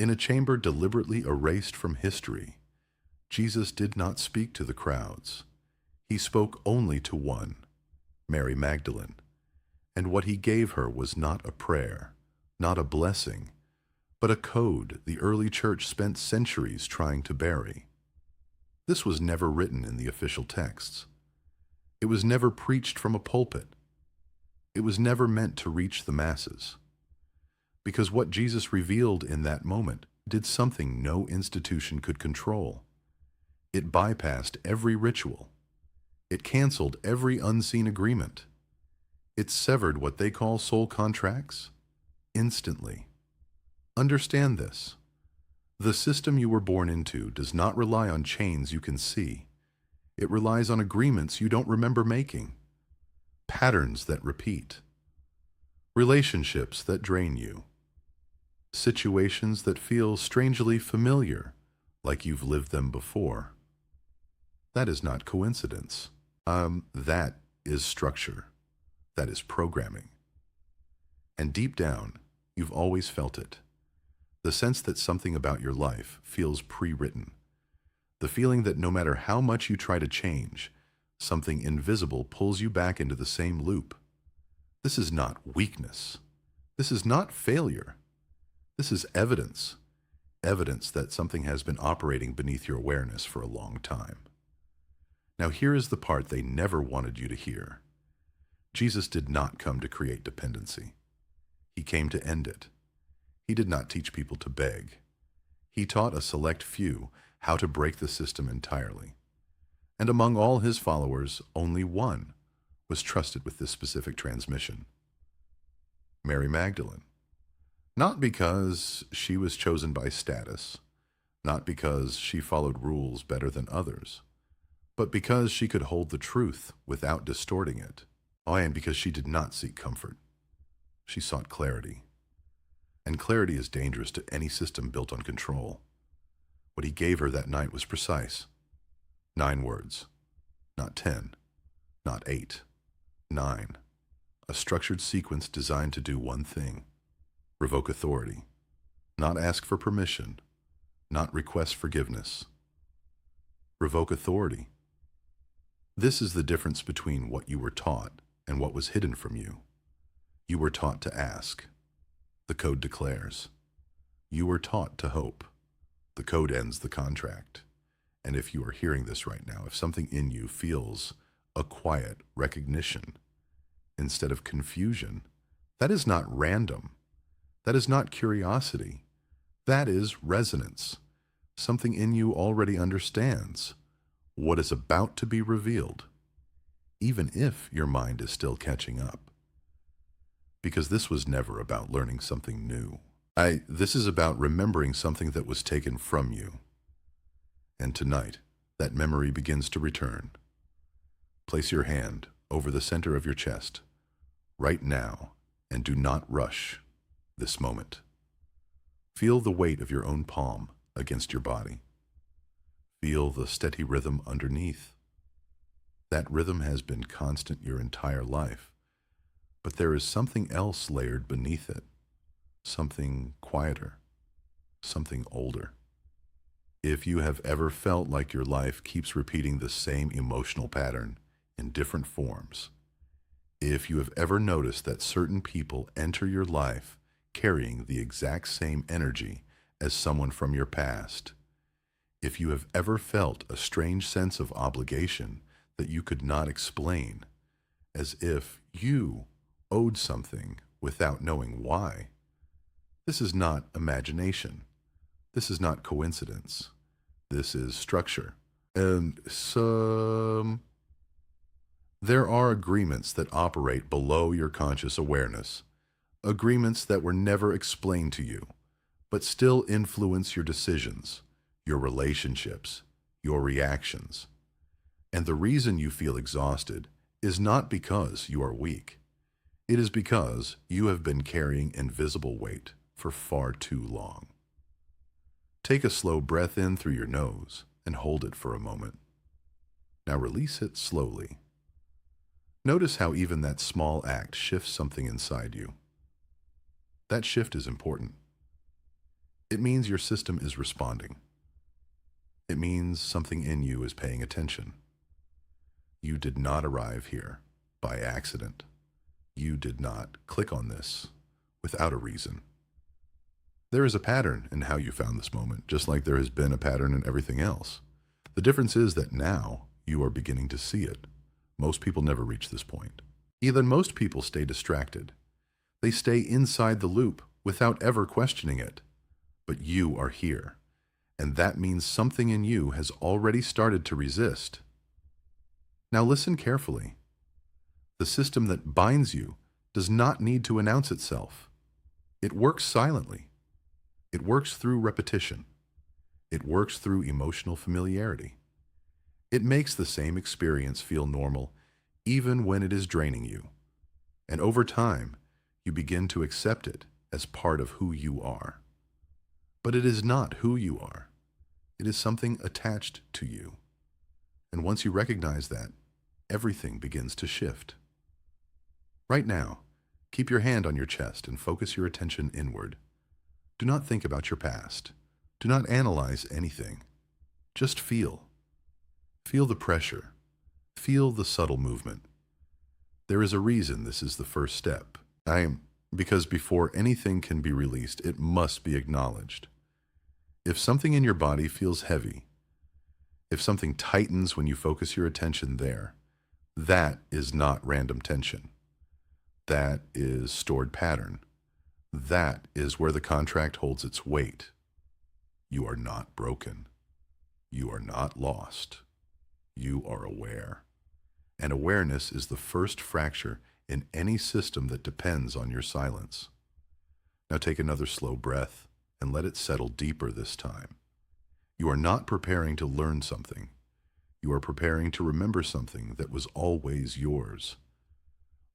In a chamber deliberately erased from history, Jesus did not speak to the crowds. He spoke only to one, Mary Magdalene, and what he gave her was not a prayer, not a blessing, but a code the early church spent centuries trying to bury. This was never written in the official texts. It was never preached from a pulpit. It was never meant to reach the masses. Because what Jesus revealed in that moment did something no institution could control. It bypassed every ritual. It canceled every unseen agreement. It severed what they call soul contracts instantly. Understand this. The system you were born into does not rely on chains you can see. It relies on agreements you don't remember making, patterns that repeat, relationships that drain you, situations that feel strangely familiar, like you've lived them before. That is not coincidence. That is structure. That is programming. And deep down, you've always felt it. The sense that something about your life feels pre-written. The feeling that no matter how much you try to change, something invisible pulls you back into the same loop. This is not weakness. This is not failure. This is evidence. Evidence that something has been operating beneath your awareness for a long time. Now here is the part they never wanted you to hear. Jesus did not come to create dependency. He came to end it. He did not teach people to beg. He taught a select few how to break the system entirely. And among all his followers, only one was trusted with this specific transmission. Mary Magdalene. Not because she was chosen by status, not because she followed rules better than others, but because she could hold the truth without distorting it. Oh, and because she did not seek comfort. She sought clarity. And clarity is dangerous to any system built on control. What he gave her that night was precise. 9 words. Not 10. Not 8. 9. A structured sequence designed to do one thing. Revoke authority. Not ask for permission. Not request forgiveness. Revoke authority. This is the difference between what you were taught and what was hidden from you. You were taught to ask. The code declares. You were taught to hope. The code ends the contract. And if you are hearing this right now, if something in you feels a quiet recognition instead of confusion, that is not random. That is not curiosity. That is resonance. Something in you already understands what is about to be revealed, even if your mind is still catching up. Because this was never about learning something new. This is about remembering something that was taken from you. And tonight, that memory begins to return. Place your hand over the center of your chest, right now, and do not rush this moment. Feel the weight of your own palm against your body. Feel the steady rhythm underneath. That rhythm has been constant your entire life. But there is something else layered beneath it, something quieter, something older. If you have ever felt like your life keeps repeating the same emotional pattern in different forms, if you have ever noticed that certain people enter your life carrying the exact same energy as someone from your past, if you have ever felt a strange sense of obligation that you could not explain, as if you owed something without knowing why. This is not imagination. This is not coincidence. This is structure. And there are agreements that operate below your conscious awareness, agreements that were never explained to you, but still influence your decisions, your relationships, your reactions. And the reason you feel exhausted is not because you are weak. It is because you have been carrying invisible weight for far too long. Take a slow breath in through your nose and hold it for a moment. Now release it slowly. Notice how even that small act shifts something inside you. That shift is important. It means your system is responding. It means something in you is paying attention. You did not arrive here by accident. You did not click on this without a reason. There is a pattern in how you found this moment, just like there has been a pattern in everything else. The difference is that now you are beginning to see it. Most people never reach this point. Even most people stay distracted. They stay inside the loop without ever questioning it. But you are here, and that means something in you has already started to resist. Now listen carefully. The system that binds you does not need to announce itself. It works silently. It works through repetition. It works through emotional familiarity. It makes the same experience feel normal even when it is draining you. And over time, you begin to accept it as part of who you are. But it is not who you are. It is something attached to you. And once you recognize that, everything begins to shift. Right now, keep your hand on your chest and focus your attention inward. Do not think about your past. Do not analyze anything. Just feel. Feel the pressure. Feel the subtle movement. There is a reason this is the first step. Because before anything can be released, it must be acknowledged. If something in your body feels heavy, if something tightens when you focus your attention there, that is not random tension. That is stored pattern. That is where the contract holds its weight. You are not broken. You are not lost. You are aware. And awareness is the first fracture in any system that depends on your silence. Now take another slow breath and let it settle deeper this time. You are not preparing to learn something. You are preparing to remember something that was always yours.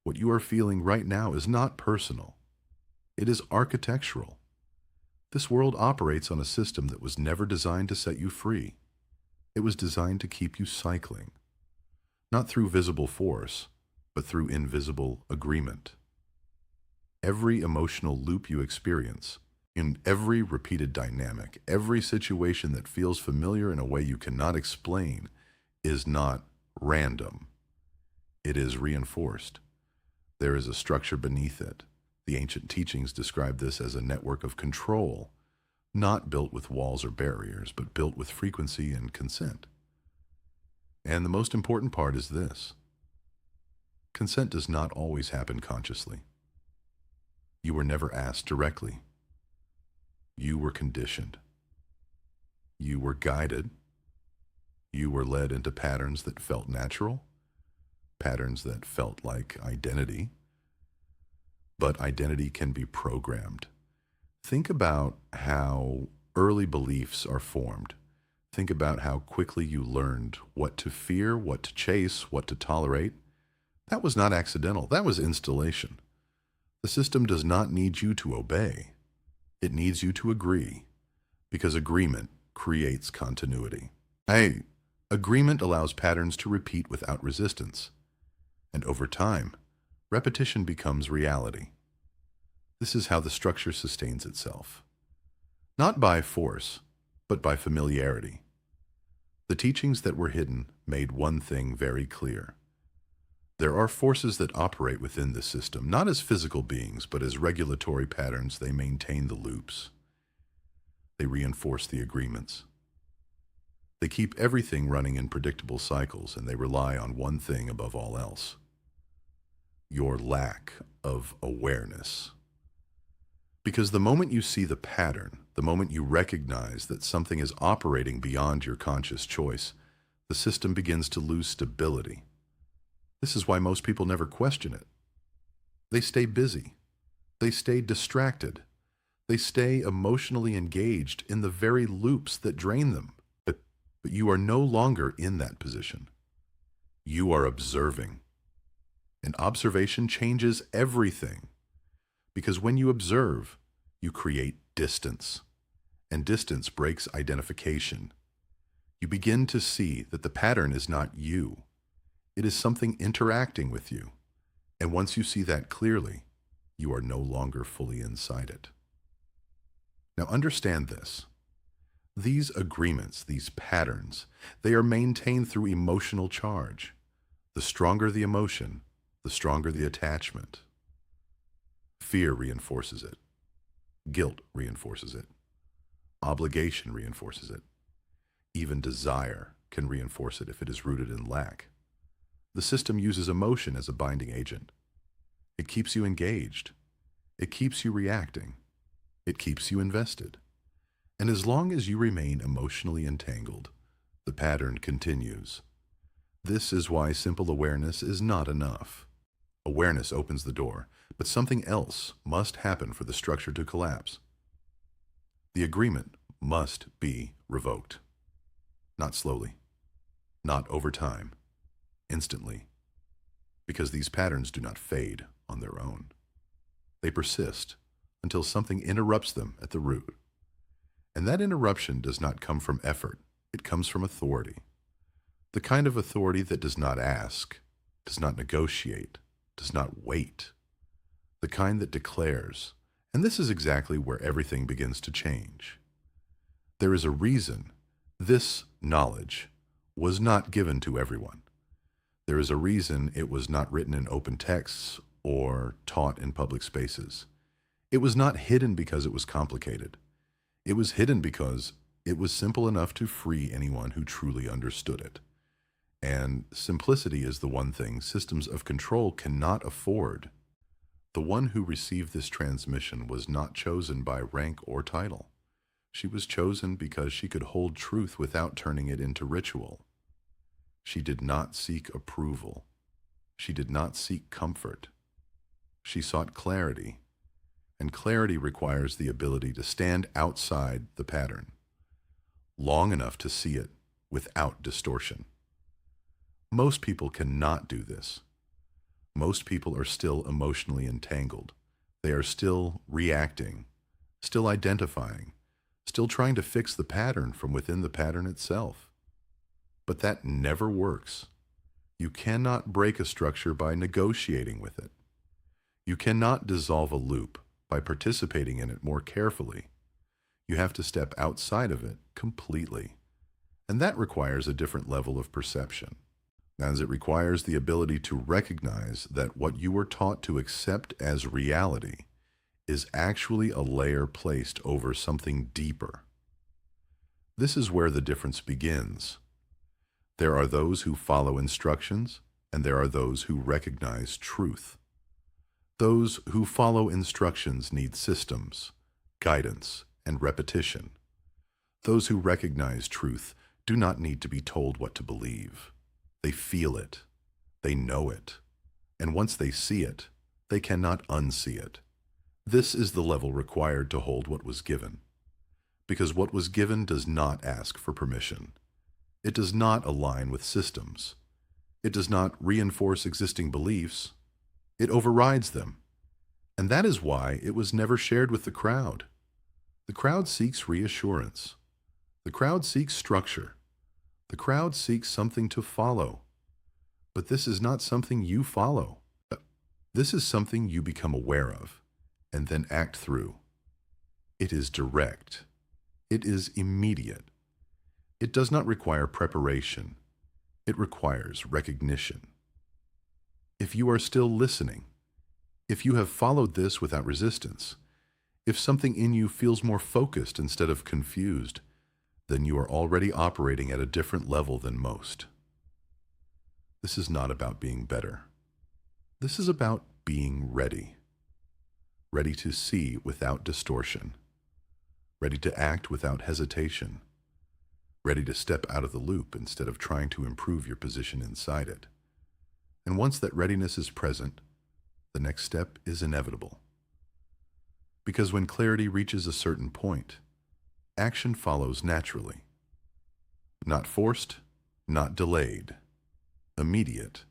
What you are feeling right now is not personal. It is architectural. This world operates on a system that was never designed to set you free. It was designed to keep you cycling, not through visible force, but through invisible agreement. Every emotional loop you experience, in every repeated dynamic, every situation that feels familiar in a way you cannot explain, is not random. It is reinforced. There is a structure beneath it. The ancient teachings describe this as a network of control, not built with walls or barriers, but built with frequency and consent. And the most important part is this. Consent does not always happen consciously. You were never asked directly. You were conditioned. You were guided. You were led into patterns that felt natural, patterns that felt like identity. But identity can be programmed. Think about how early beliefs are formed. Think about how quickly you learned what to fear, what to chase, what to tolerate. That was not accidental. That was installation. The system does not need you to obey. It needs you to agree, because agreement creates continuity. Agreement allows patterns to repeat without resistance. And over time, repetition becomes reality. This is how the structure sustains itself. Not by force, but by familiarity. The teachings that were hidden made one thing very clear. There are forces that operate within this system, not as physical beings, but as regulatory patterns. They maintain the loops. They reinforce the agreements. They keep everything running in predictable cycles, and they rely on one thing above all else: your lack of awareness. Because the moment you see the pattern, the moment you recognize that something is operating beyond your conscious choice, the system begins to lose stability. This is why most people never question it. They stay busy. They stay distracted. They stay emotionally engaged in the very loops that drain them. But you are no longer in that position. You are observing. And observation changes everything. Because when you observe, you create distance. And distance breaks identification. You begin to see that the pattern is not you. It is something interacting with you. And once you see that clearly, you are no longer fully inside it. Now understand this. These agreements, these patterns, they are maintained through emotional charge. The stronger the emotion, the stronger the attachment. Fear reinforces it. Guilt reinforces it. Obligation reinforces it. Even desire can reinforce it if it is rooted in lack. The system uses emotion as a binding agent. It keeps you engaged. It keeps you reacting. It keeps you invested. And as long as you remain emotionally entangled, the pattern continues. This is why simple awareness is not enough. Awareness opens the door, but something else must happen for the structure to collapse. The agreement must be revoked. Not slowly, not over time, instantly, because these patterns do not fade on their own. They persist until something interrupts them at the root. And that interruption does not come from effort, it comes from authority. The kind of authority that does not ask, does not negotiate, does not wait. The kind that declares, and this is exactly where everything begins to change. There is a reason this knowledge was not given to everyone. There is a reason it was not written in open texts or taught in public spaces. It was not hidden because it was complicated. It was hidden because it was simple enough to free anyone who truly understood it. And simplicity is the one thing systems of control cannot afford. The one who received this transmission was not chosen by rank or title. She was chosen because she could hold truth without turning it into ritual. She did not seek approval. She did not seek comfort. She sought clarity, and clarity requires the ability to stand outside the pattern, long enough to see it without distortion. Most people cannot do this. Most people are still emotionally entangled. They are still reacting, still identifying, still trying to fix the pattern from within the pattern itself. But that never works. You cannot break a structure by negotiating with it. You cannot dissolve a loop by participating in it more carefully. You have to step outside of it completely. And that requires a different level of perception, as it requires the ability to recognize that what you were taught to accept as reality is actually a layer placed over something deeper. This is where the difference begins. There are those who follow instructions, and there are those who recognize truth. Those who follow instructions need systems, guidance, and repetition. Those who recognize truth do not need to be told what to believe. They feel it, they know it, and once they see it, they cannot unsee it. This is the level required to hold what was given, because what was given does not ask for permission. It does not align with systems. It does not reinforce existing beliefs. It overrides them. And that is why it was never shared with the crowd. The crowd seeks reassurance. The crowd seeks structure. The crowd seeks something to follow. But this is not something you follow. This is something you become aware of and then act through. It is direct. It is immediate. It does not require preparation. It requires recognition. If you are still listening, if you have followed this without resistance, if something in you feels more focused instead of confused, then you are already operating at a different level than most. This is not about being better. This is about being ready. Ready to see without distortion. Ready to act without hesitation. Ready to step out of the loop instead of trying to improve your position inside it. And once that readiness is present, the next step is inevitable. Because when clarity reaches a certain point, action follows naturally. Not forced, not delayed, immediate.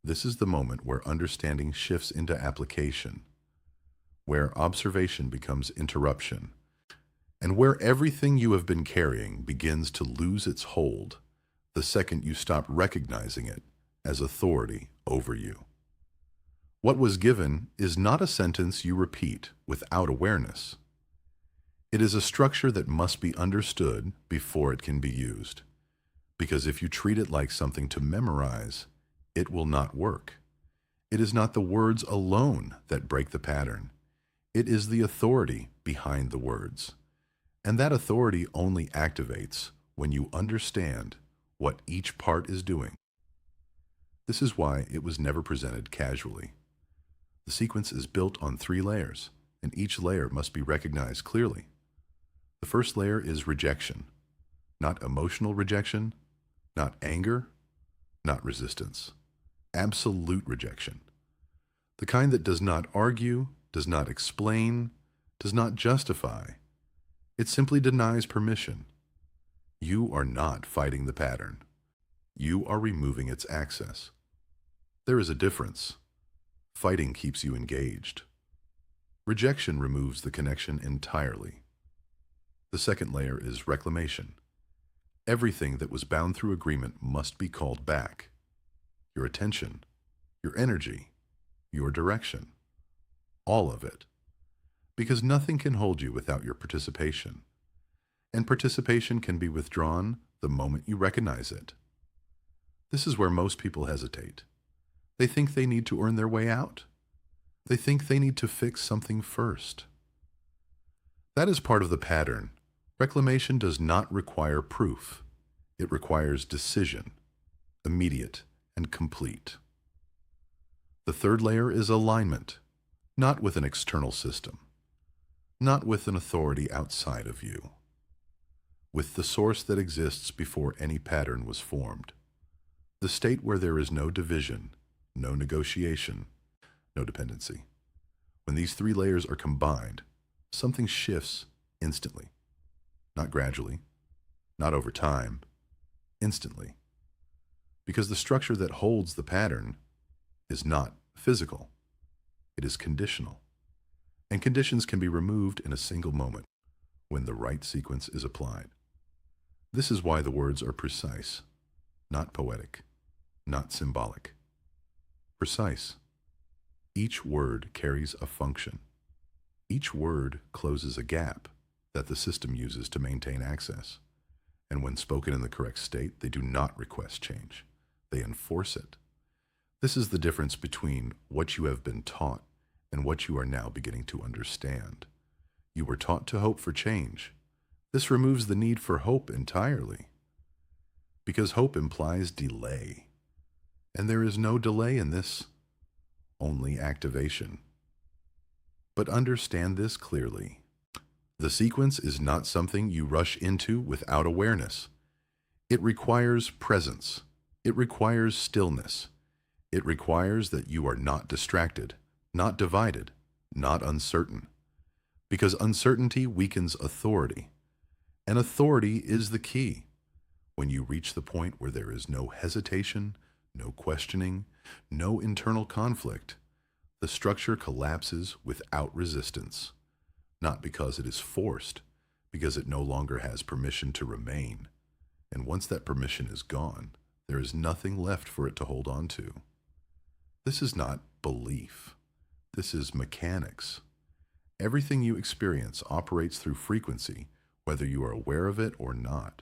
This is the moment where understanding shifts into application, where observation becomes interruption, and where everything you have been carrying begins to lose its hold the second you stop recognizing it as authority over you. What was given is not a sentence you repeat without awareness. It is a structure that must be understood before it can be used, because if you treat it like something to memorize, it will not work. It is not the words alone that break the pattern. It is the authority behind the words. And that authority only activates when you understand what each part is doing. This is why it was never presented casually. The sequence is built on 3 layers, and each layer must be recognized clearly. The first layer is rejection, not emotional rejection, not anger, not resistance. Absolute rejection. The kind that does not argue, does not explain, does not justify. It simply denies permission. You are not fighting the pattern. You are removing its access. There is a difference. Fighting keeps you engaged. Rejection removes the connection entirely. The second layer is reclamation. Everything that was bound through agreement must be called back. Your attention, your energy, your direction. All of it. Because nothing can hold you without your participation. And participation can be withdrawn the moment you recognize it. This is where most people hesitate. They think they need to earn their way out. They think they need to fix something first. That is part of the pattern. Reclamation does not require proof. It requires decision, immediate and complete. The third layer is alignment, not with an external system, not with an authority outside of you, with the source that exists before any pattern was formed, the state where there is no division, no negotiation, no dependency. When these 3 layers are combined, something shifts instantly, not gradually, not over time, instantly. Because the structure that holds the pattern is not physical. It is conditional. And conditions can be removed in a single moment when the right sequence is applied. This is why the words are precise, not poetic, not symbolic. Precise. Each word carries a function. Each word closes a gap that the system uses to maintain access. And when spoken in the correct state, they do not request change. They enforce it. This is the difference between what you have been taught and what you are now beginning to understand. You were taught to hope for change. This removes the need for hope entirely. Because hope implies delay. And there is no delay in this, only activation. But understand this clearly. The sequence is not something you rush into without awareness. It requires presence. It requires stillness. It requires that you are not distracted, not divided, not uncertain. Because uncertainty weakens authority. And authority is the key. When you reach the point where there is no hesitation, no questioning, no internal conflict, the structure collapses without resistance. Not because it is forced, because it no longer has permission to remain. And once that permission is gone, there is nothing left for it to hold on to. This is not belief. This is mechanics. Everything you experience operates through frequency, whether you are aware of it or not.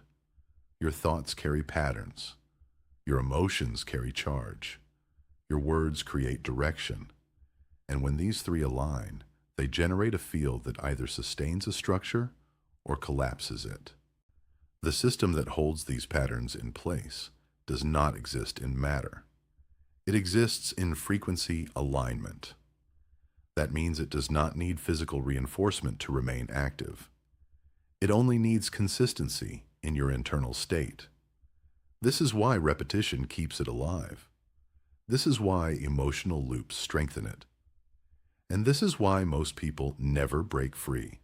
Your thoughts carry patterns. Your emotions carry charge. Your words create direction. And when these 3 align, they generate a field that either sustains a structure or collapses it. The system that holds these patterns in place does not exist in matter. It exists in frequency alignment. That means it does not need physical reinforcement to remain active. It only needs consistency in your internal state. This is why repetition keeps it alive. This is why emotional loops strengthen it. And this is why most people never break free.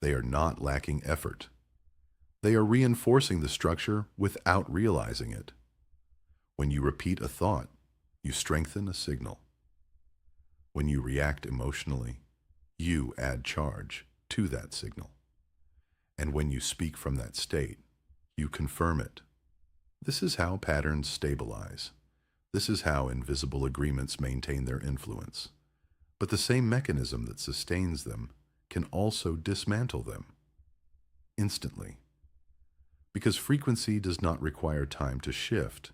They are not lacking effort. They are reinforcing the structure without realizing it. When you repeat a thought, you strengthen a signal. When you react emotionally, you add charge to that signal. And when you speak from that state, you confirm it. This is how patterns stabilize. This is how invisible agreements maintain their influence. But the same mechanism that sustains them can also dismantle them instantly. Because frequency does not require time to shift,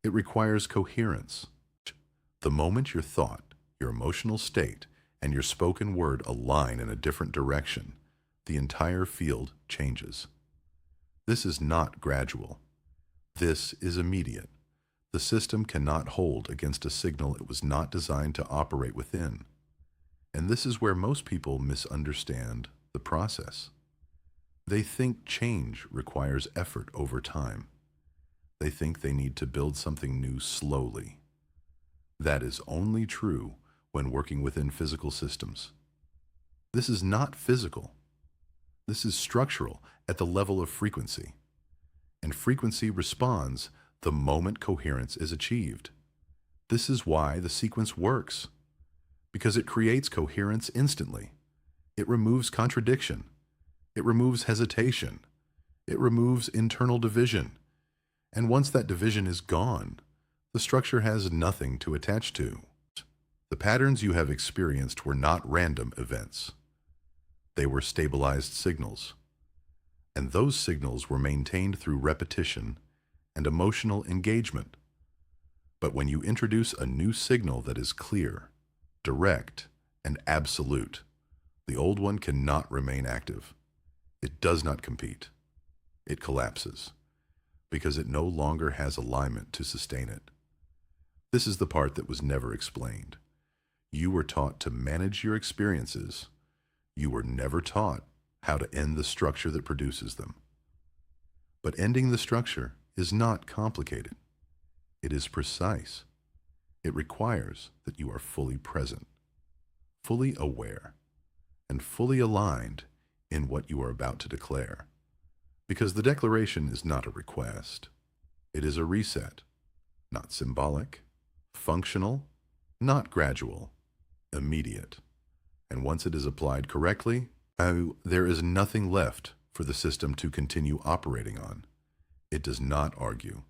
it requires coherence. The moment your thought, your emotional state, and your spoken word align in a different direction, the entire field changes. This is not gradual. This is immediate. The system cannot hold against a signal it was not designed to operate within. And this is where most people misunderstand the process. They think change requires effort over time. They think they need to build something new slowly. That is only true when working within physical systems. This is not physical. This is structural at the level of frequency. And frequency responds the moment coherence is achieved. This is why the sequence works, because it creates coherence instantly. It removes contradiction. It removes hesitation. It removes internal division. And once that division is gone, the structure has nothing to attach to. The patterns you have experienced were not random events. They were stabilized signals. And those signals were maintained through repetition and emotional engagement. But when you introduce a new signal that is clear, direct, and absolute, the old one cannot remain active. It does not compete. It collapses, because it no longer has alignment to sustain it. This is the part that was never explained. You were taught to manage your experiences. You were never taught how to end the structure that produces them. But ending the structure is not complicated. It is precise. It requires that you are fully present, fully aware, and fully aligned in what you are about to declare. Because the declaration is not a request. It is a reset, not symbolic, functional, not gradual, immediate. And once it is applied correctly, there is nothing left for the system to continue operating on. It does not argue.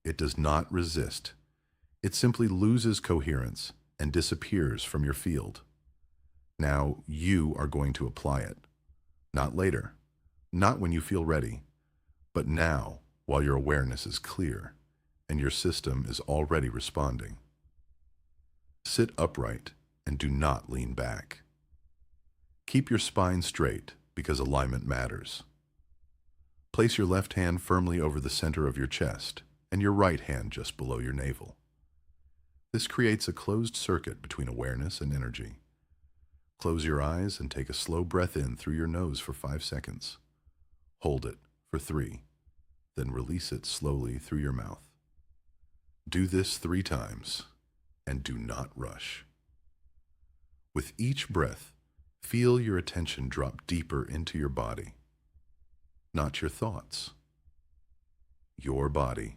It does not resist. It simply loses coherence and disappears from your field. Now you are going to apply it. Not later, not when you feel ready, but now while your awareness is clear and your system is already responding. Sit upright and do not lean back. Keep your spine straight because alignment matters. Place your left hand firmly over the center of your chest and your right hand just below your navel. This creates a closed circuit between awareness and energy. Close your eyes and take a slow breath in through your nose for 5 seconds. Hold it for 3, then release it slowly through your mouth. Do this 3 times and do not rush. With each breath, feel your attention drop deeper into your body. Not your thoughts. Your body.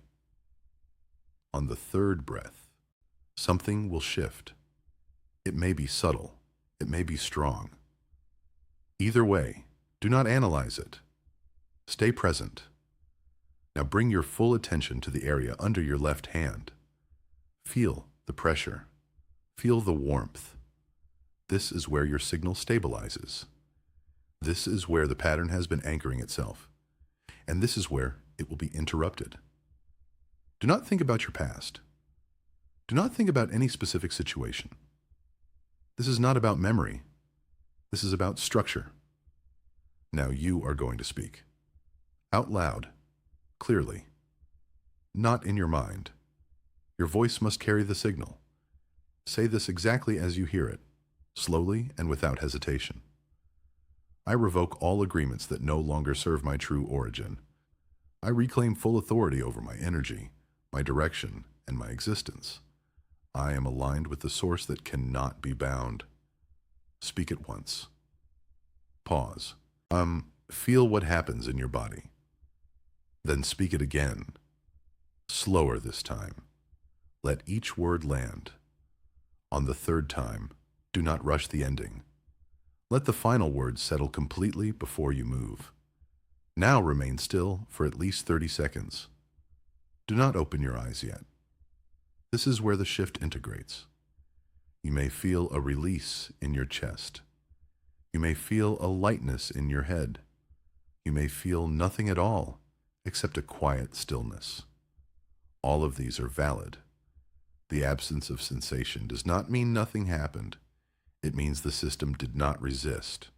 On the 3rd breath, something will shift. It may be subtle. It may be strong. Either way, do not analyze it. Stay present. Now bring your full attention to the area under your left hand. Feel the pressure. Feel the warmth. This is where your signal stabilizes. This is where the pattern has been anchoring itself. And this is where it will be interrupted. Do not think about your past. Do not think about any specific situation. This is not about memory. This is about structure. Now you are going to speak. Out loud, clearly. Not in your mind. Your voice must carry the signal. Say this exactly as you hear it, slowly and without hesitation. I revoke all agreements that no longer serve my true origin. I reclaim full authority over my energy, my direction, and my existence. I am aligned with the source that cannot be bound. Speak it once. Pause. Feel what happens in your body. Then speak it again. Slower this time. Let each word land. On the 3rd time, do not rush the ending. Let the final word settle completely before you move. Now remain still for at least 30 seconds. Do not open your eyes yet. This is where the shift integrates. You may feel a release in your chest. You may feel a lightness in your head. You may feel nothing at all except a quiet stillness. All of these are valid. The absence of sensation does not mean nothing happened. It means the system did not resist.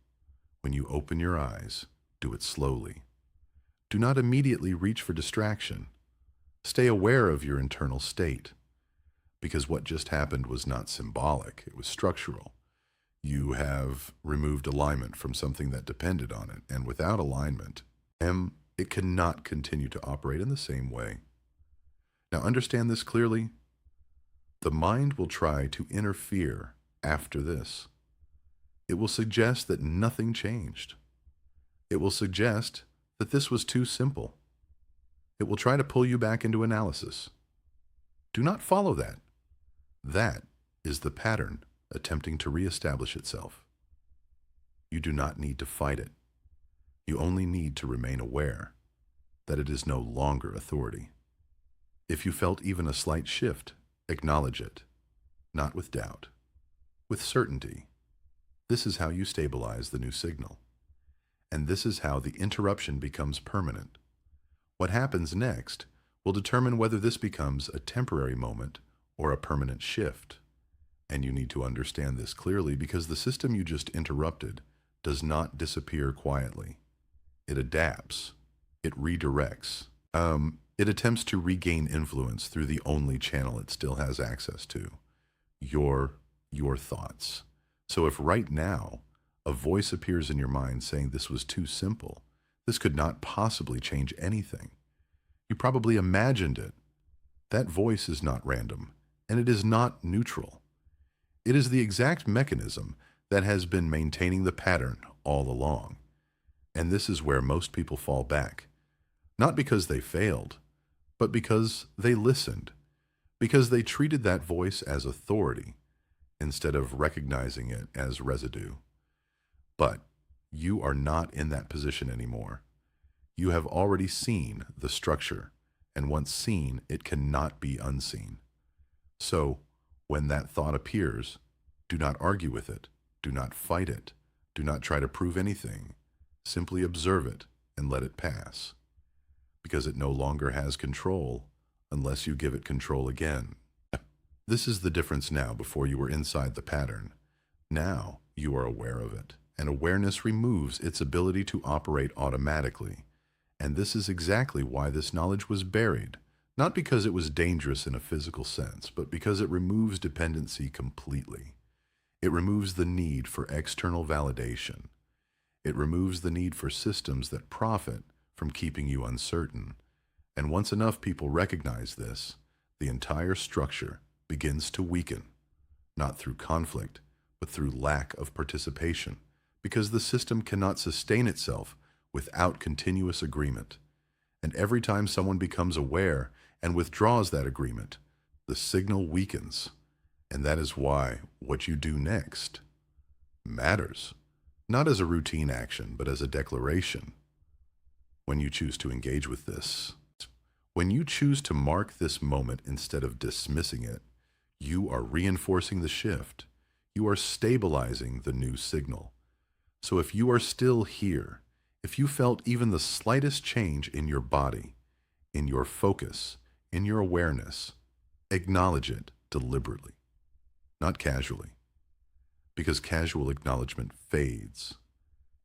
When you open your eyes, do it slowly. Do not immediately reach for distraction. Stay aware of your internal state, because what just happened was not symbolic, it was structural. You have removed alignment from something that depended on it, and without alignment, it cannot continue to operate in the same way. Now understand this clearly. The mind will try to interfere after this. It will suggest that nothing changed. It will suggest that this was too simple. It will try to pull you back into analysis. Do not follow that. That is the pattern attempting to reestablish itself. You do not need to fight it. You only need to remain aware that it is no longer authority. If you felt even a slight shift, acknowledge it, not with doubt, with certainty. This is how you stabilize the new signal. And this is how the interruption becomes permanent. What happens next will determine whether this becomes a temporary moment or a permanent shift. And you need to understand this clearly, because the system you just interrupted does not disappear quietly. It adapts. It redirects. It attempts to regain influence through the only channel it still has access to, your thoughts. So if right now a voice appears in your mind saying this was too simple, this could not possibly change anything, you probably imagined it. That voice is not random, and it is not neutral. It is the exact mechanism that has been maintaining the pattern all along. And this is where most people fall back. Not because they failed, but because they listened, because they treated that voice as authority instead of recognizing it as residue. But you are not in that position anymore. You have already seen the structure, and once seen, it cannot be unseen. So, when that thought appears, do not argue with it, do not fight it, do not try to prove anything. Simply observe it and let it pass, because it no longer has control unless you give it control again. This is the difference now. Before you were inside the pattern. Now you are aware of it, and awareness removes its ability to operate automatically. And this is exactly why this knowledge was buried, not because it was dangerous in a physical sense, but because it removes dependency completely. It removes the need for external validation. It removes the need for systems that profit from keeping you uncertain. And once enough people recognize this, the entire structure begins to weaken, not through conflict, but through lack of participation, because the system cannot sustain itself without continuous agreement. And every time someone becomes aware and withdraws that agreement, the signal weakens. And that is why what you do next matters, not as a routine action, but as a declaration. When you choose to engage with this, when you choose to mark this moment instead of dismissing it, you are reinforcing the shift. You are stabilizing the new signal. So if you are still here, if you felt even the slightest change in your body, in your focus, in your awareness, acknowledge it deliberately, not casually, because casual acknowledgement fades.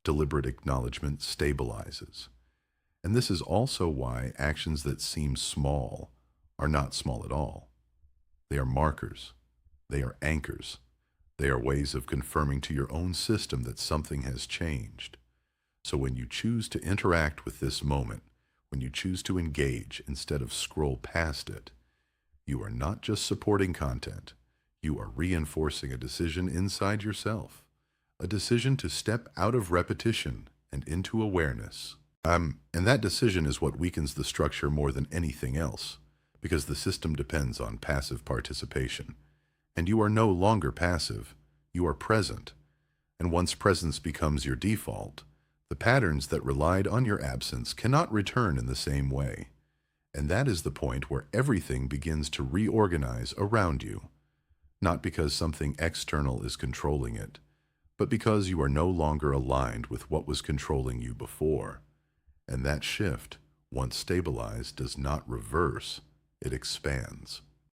Deliberate acknowledgement stabilizes. And this is also why actions that seem small are not small at all. They are markers. They are anchors. They are ways of confirming to your own system that something has changed. So when you choose to interact with this moment, when you choose to engage instead of scroll past it, you are not just supporting content. You are reinforcing a decision inside yourself, a decision to step out of repetition and into awareness. And that decision is what weakens the structure more than anything else, because the system depends on passive participation. And you are no longer passive, you are present. And once presence becomes your default, the patterns that relied on your absence cannot return in the same way. And that is the point where everything begins to reorganize around you, not because something external is controlling it, but because you are no longer aligned with what was controlling you before. And that shift, once stabilized, does not reverse, it expands.